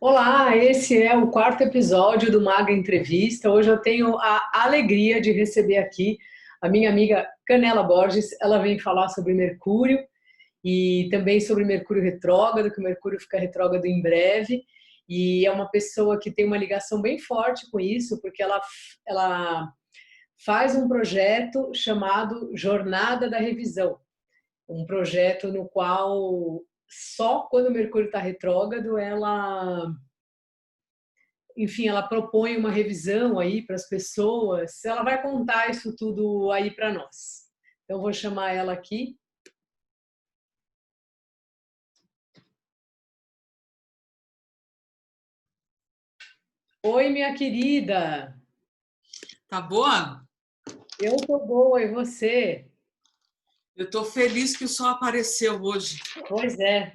Olá, esse é o quarto episódio do Maga Entrevista. Hoje eu tenho a alegria de receber aqui a minha amiga Canela Borges. Ela vem falar sobre Mercúrio e também sobre Mercúrio retrógrado, que o Mercúrio fica retrógrado em breve. E é uma pessoa que tem uma ligação bem forte com isso, porque ela faz um projeto chamado Jornada da Revisão. Um projeto no qual só quando o Mercúrio está retrógrado ela propõe uma revisão aí para as pessoas. Ela vai contar isso tudo aí para nós. Então, vou chamar ela aqui. Oi, minha querida. Tá boa? Eu tô boa, e você? Eu estou feliz que o sol apareceu hoje. Pois é.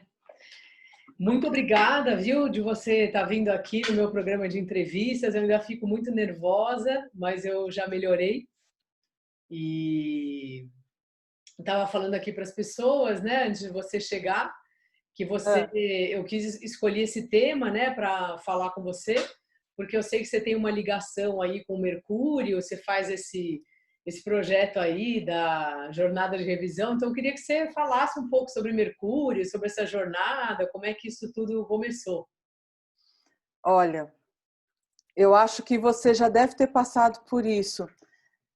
Muito obrigada, viu, de você estar vindo aqui no meu programa de entrevistas. Eu ainda fico muito nervosa, mas eu já melhorei. E estava falando aqui para as pessoas, né, antes de você chegar, que É. eu quis escolher esse tema, né, para falar com você, porque eu sei que você tem uma ligação aí com o Mercúrio, você faz esse projeto aí da jornada de revisão, então eu queria que você falasse um pouco sobre Mercúrio, sobre essa jornada, como é que isso tudo começou. Olha, eu acho que você já deve ter passado por isso.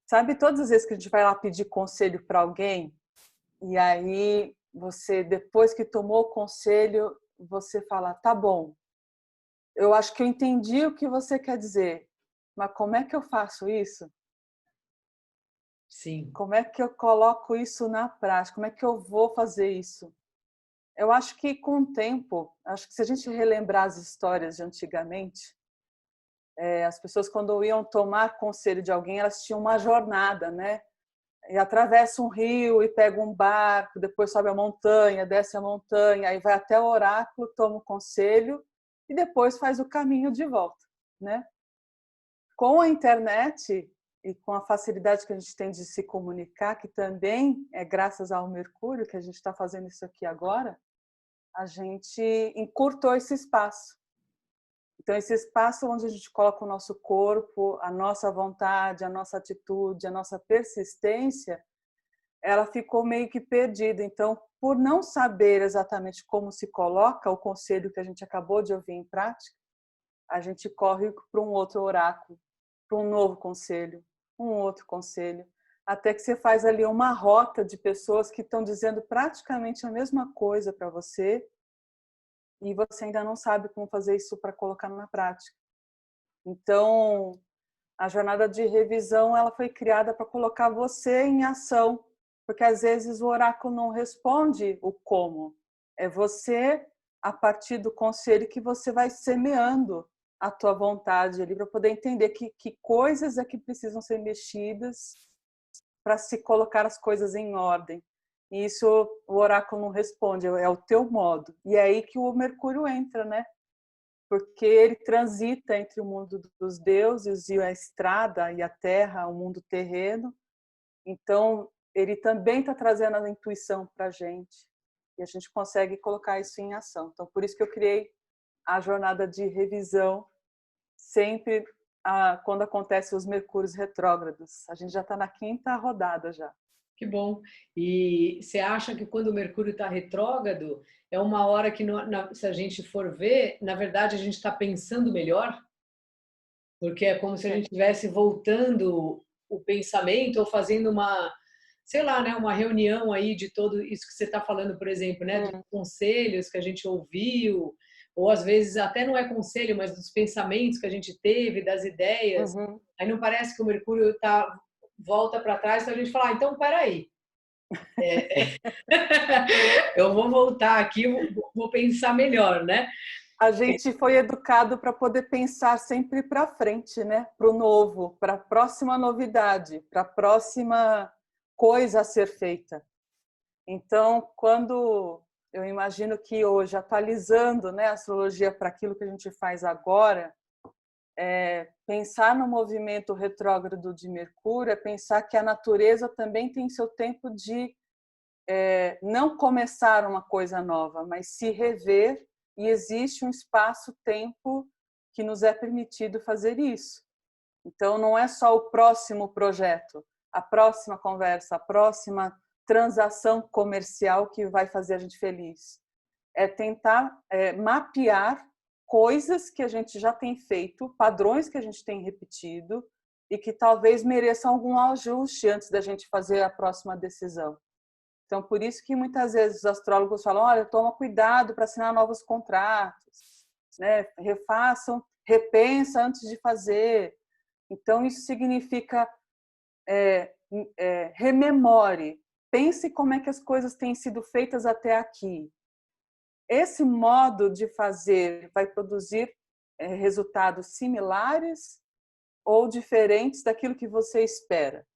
Sabe, todas as vezes que a gente vai lá pedir conselho para alguém, e aí você, depois que tomou o conselho, você fala, tá bom, eu acho que eu entendi o que você quer dizer, mas como é que eu faço isso? Sim, Como é que eu coloco isso na prática? Como é que eu vou fazer isso? Eu acho que com o tempo, acho que se a gente relembrar as histórias de antigamente, as pessoas quando iam tomar conselho de alguém, elas tinham uma jornada, né? E atravessa um rio e pega um barco, depois sobe a montanha, desce a montanha, aí vai até o oráculo, toma o conselho e depois faz o caminho de volta, né? Com a internet e com a facilidade que a gente tem de se comunicar, que também é graças ao Mercúrio que a gente está fazendo isso aqui agora, a gente encurtou esse espaço. Então, esse espaço onde a gente coloca o nosso corpo, a nossa vontade, a nossa atitude, a nossa persistência, ela ficou meio que perdida. Então, por não saber exatamente como se coloca o conselho que a gente acabou de ouvir em prática, a gente corre para um outro oráculo, para um novo conselho, um outro conselho, até que você faz ali uma rota de pessoas que estão dizendo praticamente a mesma coisa para você e você ainda não sabe como fazer isso para colocar na prática. Então, a jornada de revisão ela foi criada para colocar você em ação, porque às vezes o oráculo não responde o como. É você, a partir do conselho, que você vai semeando a tua vontade ali para poder entender que coisas é que precisam ser mexidas para se colocar as coisas em ordem. E isso o oráculo não responde, é o teu modo. E é aí que o Mercúrio entra, né? Porque ele transita entre o mundo dos deuses e a estrada e a terra, o mundo terreno. Então, ele também está trazendo a intuição para a gente e a gente consegue colocar isso em ação. Então, por isso que eu criei a jornada de revisão sempre quando acontecem os mercúrios retrógrados. A gente já está na quinta rodada já. que bom. E você acha que quando o Mercúrio está retrógrado, é uma hora que, se a gente for ver, na verdade a gente está pensando melhor? Porque é como se a gente estivesse voltando o pensamento ou fazendo uma, sei lá, né, uma reunião aí de todo isso que você está falando, por exemplo, né, dos conselhos que a gente ouviu, ou às vezes até não é conselho, mas dos pensamentos que a gente teve, das ideias. Uhum. Aí não parece que o Mercúrio volta para trás, então a gente fala, então peraí, eu vou voltar aqui, vou pensar melhor, né? A gente foi educado para poder pensar sempre para frente, né? Para o novo, para a próxima novidade, para a próxima coisa a ser feita. Então, quando eu imagino que hoje, atualizando, né, a astrologia para aquilo que a gente faz agora, pensar no movimento retrógrado de Mercúrio é pensar que a natureza também tem seu tempo de não começar uma coisa nova, mas se rever e existe um espaço-tempo que nos é permitido fazer isso. Então, não é só o próximo projeto, a próxima conversa, a próxima transação comercial que vai fazer a gente feliz. É tentar mapear coisas que a gente já tem feito, padrões que a gente tem repetido e que talvez mereçam algum ajuste antes da gente fazer a próxima decisão. Então, por isso que muitas vezes os astrólogos falam, olha, toma cuidado para assinar novos contratos, né? Repensa antes de fazer. Então, isso significa rememore, pense como é que as coisas têm sido feitas até aqui. Esse modo de fazer vai produzir resultados similares ou diferentes daquilo que você espera.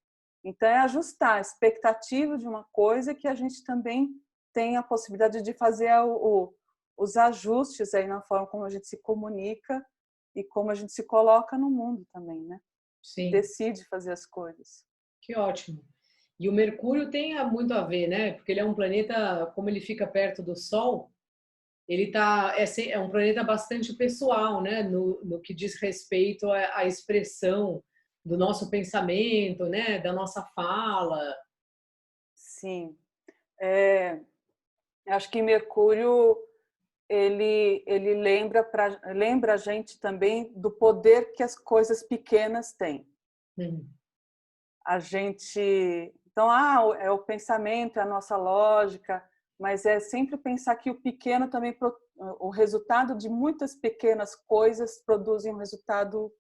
Então, é ajustar a expectativa de uma coisa que a gente também tem a possibilidade de fazer os ajustes aí na forma como a gente se comunica e como a gente se coloca no mundo também, né? Sim. Decide fazer as coisas. Que ótimo. E o Mercúrio tem muito a ver, né? Porque ele é um planeta, como ele fica perto do Sol, ele é um planeta bastante pessoal, né? No que diz respeito à expressão do nosso pensamento, né? Da nossa fala. Sim. Acho que Mercúrio ele lembra a gente também do poder que as coisas pequenas têm. A gente, então, é o pensamento, é a nossa lógica, mas é sempre pensar que o pequeno também, o resultado de muitas pequenas coisas produzem um resultado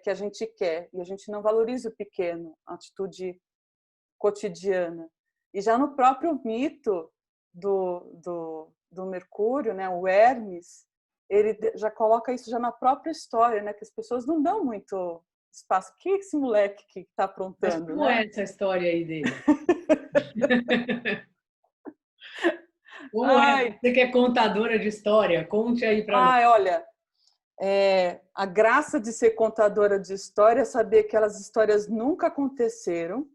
que a gente quer, e a gente não valoriza o pequeno, a atitude cotidiana. E já no próprio mito do Mercúrio, né, o Hermes, ele já coloca isso já na própria história, né, que as pessoas não dão muito espaço. O que é esse moleque que está aprontando? Mas como é essa história aí dele? Como é? Você que é contadora de história, conte aí para nós. Olha, a graça de ser contadora de história é saber que aquelas histórias nunca aconteceram,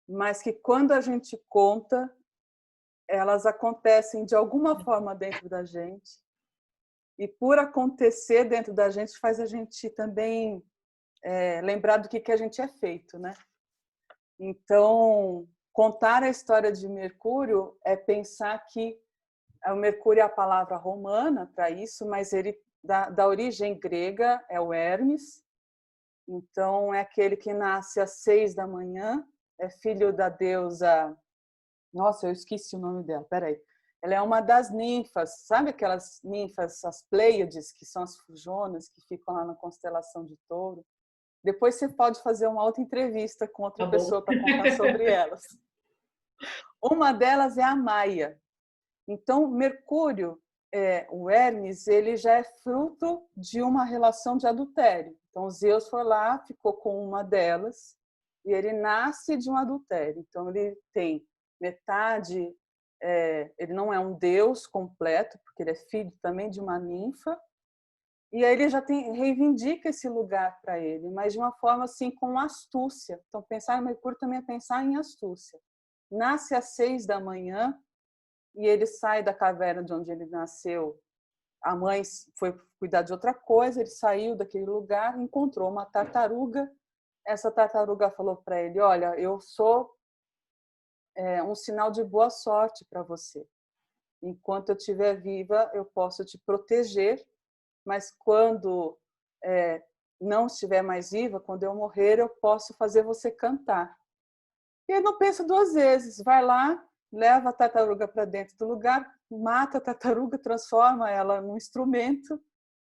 mas que quando a gente conta, elas acontecem de alguma forma dentro da gente. E por acontecer dentro da gente, faz a gente também lembrar do que a gente é feito, né? Então, contar a história de Mercúrio é pensar que o Mercúrio é a palavra romana para isso, mas ele da origem grega é o Hermes. Então, é aquele que nasce às 6 da manhã, é filho da deusa... Nossa, eu esqueci o nome dela, peraí. Ela é uma das ninfas, sabe aquelas ninfas, as Pleiades, que são as fujonas, que ficam lá na constelação de Touro? Depois você pode fazer uma outra entrevista com outra pessoa para contar sobre elas. Uma delas é a Maia. Então, Mercúrio, o Hermes, ele já é fruto de uma relação de adultério. Então, Zeus foi lá, ficou com uma delas, e ele nasce de um adultério. Então, ele tem metade, ele não é um deus completo, porque ele é filho também de uma ninfa, e aí ele já reivindica esse lugar para ele, mas de uma forma assim com astúcia. Então, pensar em Mercúrio também é pensar em astúcia. Nasce às 6 da manhã e ele sai da caverna de onde ele nasceu. A mãe foi cuidar de outra coisa, ele saiu daquele lugar, encontrou uma tartaruga. Essa tartaruga falou para ele, olha, eu sou um sinal de boa sorte para você. Enquanto eu estiver viva, eu posso te proteger, mas quando não estiver mais viva, quando eu morrer, eu posso fazer você cantar. E ele não pensa duas vezes, vai lá, leva a tartaruga para dentro do lugar, mata a tartaruga, transforma ela num instrumento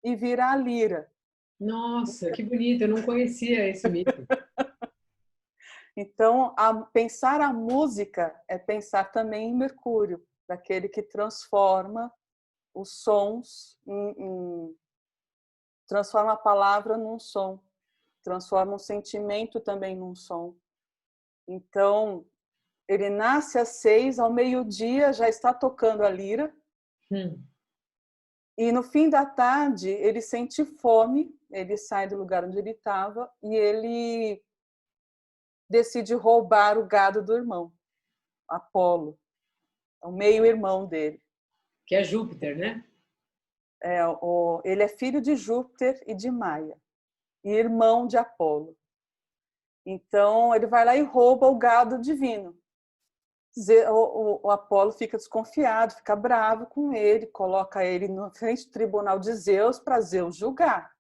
e vira a lira. Nossa, que bonito, eu não conhecia esse mito. Então, pensar a música é pensar também em Mercúrio, daquele que transforma os sons transforma a palavra num som, transforma um sentimento também num som. Então, ele nasce às 6, ao meio-dia já está tocando a lira. E no fim da tarde, ele sente fome, ele sai do lugar onde ele estava e ele decide roubar o gado do irmão, Apolo, o meio-irmão dele. Que é Júpiter, né? Ele é filho de Júpiter e de Maia, e irmão de Apolo. Então, ele vai lá e rouba o gado divino. O Apolo fica desconfiado, fica bravo com ele, coloca ele na frente do tribunal de Zeus para Zeus julgar.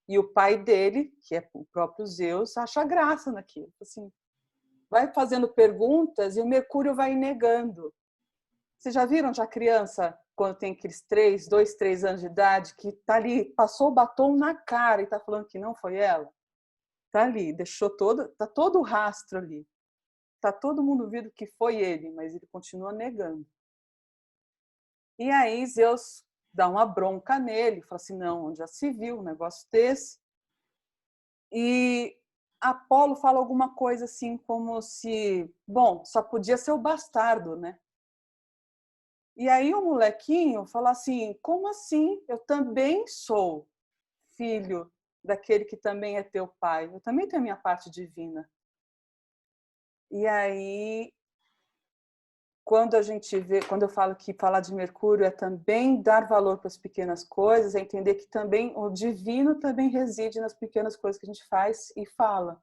E o pai dele, que é o próprio Zeus, acha graça naquilo. Assim, vai fazendo perguntas e o Mercúrio vai negando. Vocês já viram já a criança, quando tem aqueles 2, 3 anos de idade, que tá ali, passou o batom na cara e tá falando que não foi ela? Tá ali, tá todo o rastro ali. Tá todo mundo vendo que foi ele, mas ele continua negando. E aí Zeus dá uma bronca nele, fala assim, não, onde já se viu um negócio desse? E Apolo fala alguma coisa assim como se, bom, só podia ser o bastardo, né? E aí o molequinho fala assim, como assim? Eu também sou filho daquele que também é teu pai. Eu também tenho a minha parte divina. E aí, quando eu falo que falar de Mercúrio é também dar valor para as pequenas coisas, é entender que também o divino também reside nas pequenas coisas que a gente faz e fala.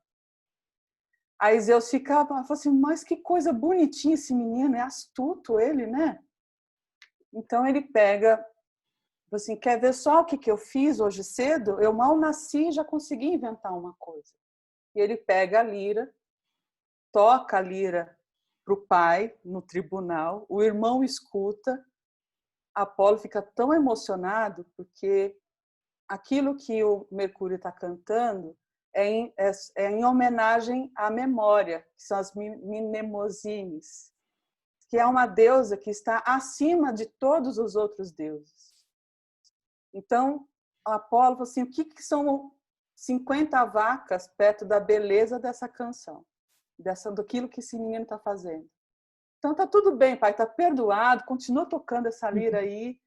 Aí Zeus fala assim, mas que coisa bonitinha esse menino, é astuto ele, né? Então ele pega, assim, quer ver só o que eu fiz hoje cedo? Eu mal nasci e já consegui inventar uma coisa. E ele pega a lira, toca a lira para o pai no tribunal, o irmão escuta, Apolo fica tão emocionado porque aquilo que o Mercúrio está cantando é em homenagem à memória, que são as Mnemosines, que é uma deusa que está acima de todos os outros deuses. Então, Apolo falou assim, o que são 50 vacas perto da beleza dessa canção? Daquilo que esse menino está fazendo. Então tá tudo bem, pai, tá perdoado, continua tocando essa lira aí.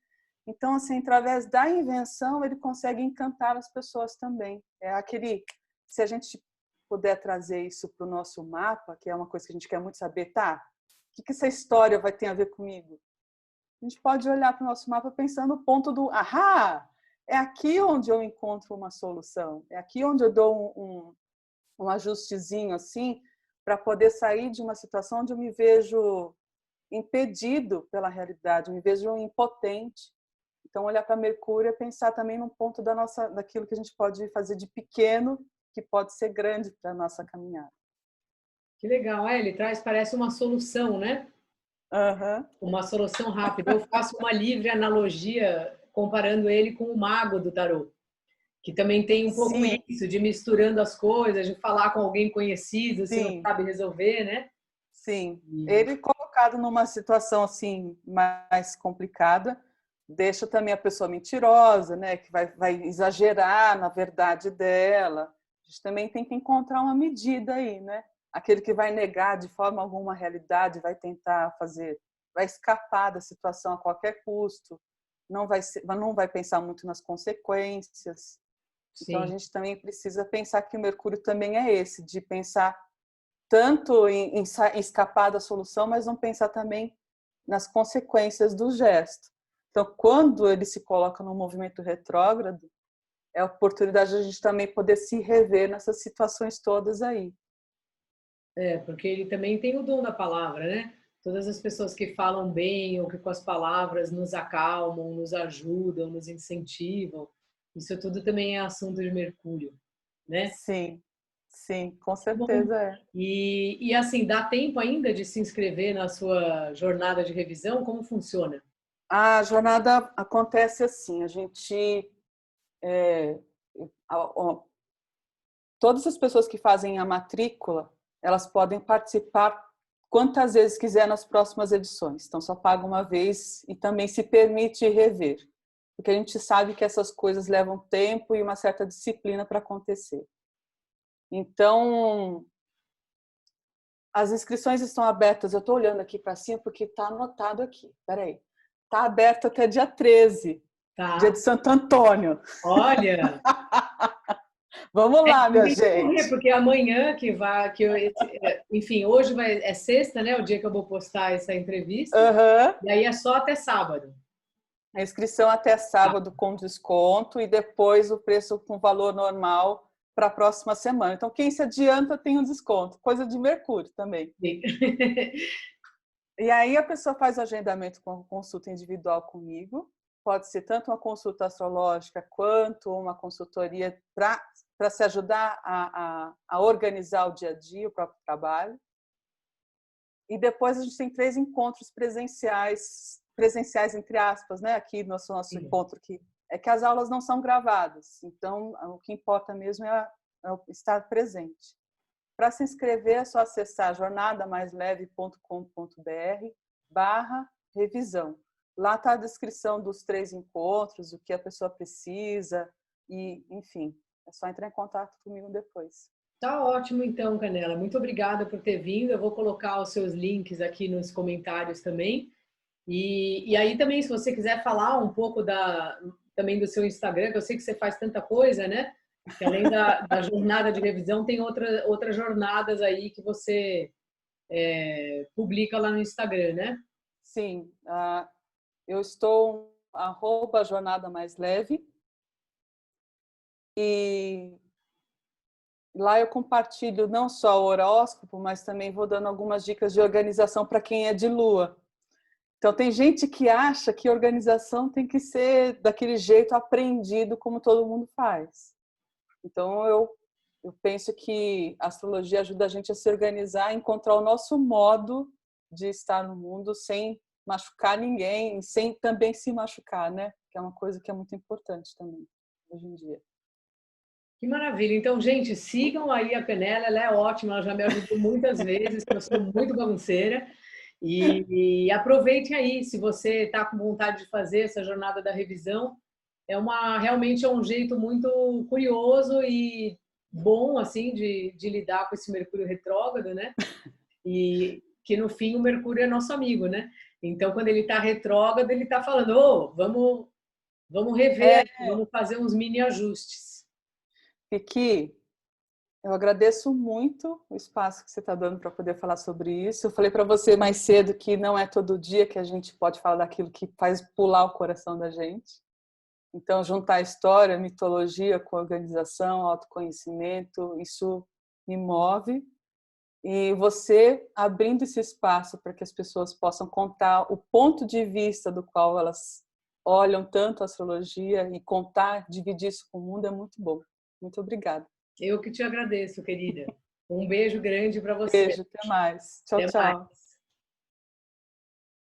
Então, assim, através da invenção, ele consegue encantar as pessoas também. Se a gente puder trazer isso para o nosso mapa, que é uma coisa que a gente quer muito saber, tá? O que essa história vai ter a ver comigo? A gente pode olhar para o nosso mapa pensando no ponto do é aqui onde eu encontro uma solução, é aqui onde eu dou um ajustezinho assim, para poder sair de uma situação onde eu me vejo impedido pela realidade, eu me vejo impotente. Então, olhar para Mercúrio é pensar também num ponto daquilo que a gente pode fazer de pequeno, que pode ser grande para a nossa caminhada. Que legal, ele traz, parece uma solução, né? Uhum. Uma solução rápida. Eu faço uma livre analogia comparando ele com o mago do tarô, que também tem um pouco Sim. isso, de misturando as coisas, de falar com alguém conhecido, se não Sim. sabe resolver, né? Sim. Ele colocado numa situação assim mais complicada, deixa também a pessoa mentirosa, né, que vai exagerar na verdade dela. A gente também tem que encontrar uma medida aí, né? Aquele que vai negar de forma alguma a realidade, vai tentar vai escapar da situação a qualquer custo, não vai pensar muito nas consequências. Sim. Então a gente também precisa pensar que o Mercúrio também é esse, de pensar tanto em escapar da solução, mas não pensar também nas consequências do gesto. Então, quando ele se coloca no movimento retrógrado, é a oportunidade de a gente também poder se rever nessas situações todas aí. Porque ele também tem o dom da palavra, né? Todas as pessoas que falam bem ou que com as palavras nos acalmam, nos ajudam, nos incentivam, isso tudo também é assunto de Mercúrio, né? Sim, sim, com Bom, certeza é. e assim, dá tempo ainda de se inscrever na sua jornada de revisão? Como funciona? A jornada acontece assim, a gente... todas as pessoas que fazem a matrícula, elas podem participar quantas vezes quiser nas próximas edições. Então, só paga uma vez e também se permite rever. Porque a gente sabe que essas coisas levam tempo e uma certa disciplina para acontecer. Então, as inscrições estão abertas. Eu estou olhando aqui para cima porque está anotado aqui. Espera aí. Está aberto até dia 13, dia de Santo Antônio. Olha! Vamos lá, minha gente. Porque amanhã enfim, hoje é sexta, né? O dia que eu vou postar essa entrevista. Uhum. E aí é só até sábado. A inscrição até sábado com desconto e depois o preço com valor normal para a próxima semana. Então, quem se adianta tem um desconto. Coisa de Mercúrio também. Sim. E aí a pessoa faz o agendamento com consulta individual comigo. Pode ser tanto uma consulta astrológica quanto uma consultoria para se ajudar a organizar o dia a dia, o próprio trabalho. E depois a gente tem 3 encontros presenciais entre aspas, né? Aqui nosso encontro aqui. É que as aulas não são gravadas, então o que importa mesmo é estar presente. Para se inscrever é só acessar jornadamaisleve.com.br/revisão. Lá está a descrição dos 3 encontros, o que a pessoa precisa e, enfim, é só entrar em contato comigo depois. Tá ótimo então, Canela. Muito obrigada por ter vindo. Eu vou colocar os seus links aqui nos comentários também. E aí também, se você quiser falar um pouco também do seu Instagram, que eu sei que você faz tanta coisa, né? Que além da jornada de revisão, tem outras jornadas aí que você publica lá no Instagram, né? Sim, eu estou @jornada mais leve e lá eu compartilho não só o horóscopo, mas também vou dando algumas dicas de organização para quem é de lua. Então, tem gente que acha que organização tem que ser daquele jeito aprendido como todo mundo faz. Então, eu penso que a astrologia ajuda a gente a se organizar, a encontrar o nosso modo de estar no mundo sem machucar ninguém, sem também se machucar, né? Que é uma coisa que é muito importante também, hoje em dia. Que maravilha. Então, gente, sigam aí a Canela, ela é ótima, ela já me ajudou muitas vezes, eu sou muito bagunceira. E aproveite aí, se você está com vontade de fazer essa jornada da revisão, realmente é um jeito muito curioso e bom assim de lidar com esse Mercúrio retrógrado, né? E que no fim o Mercúrio é nosso amigo, né? Então, quando ele está retrógrado, ele está falando, vamos rever, vamos fazer uns mini ajustes. Vicky, eu agradeço muito o espaço que você está dando para poder falar sobre isso. Eu falei para você mais cedo que não é todo dia que a gente pode falar daquilo que faz pular o coração da gente. Então, juntar história, mitologia com organização, autoconhecimento, isso me move. E você abrindo esse espaço para que as pessoas possam contar o ponto de vista do qual elas olham tanto a astrologia e contar, dividir isso com o mundo é muito bom. Muito obrigada. Eu que te agradeço, querida. Um beijo grande para você. Beijo, até mais. Tchau, Até tchau. mais.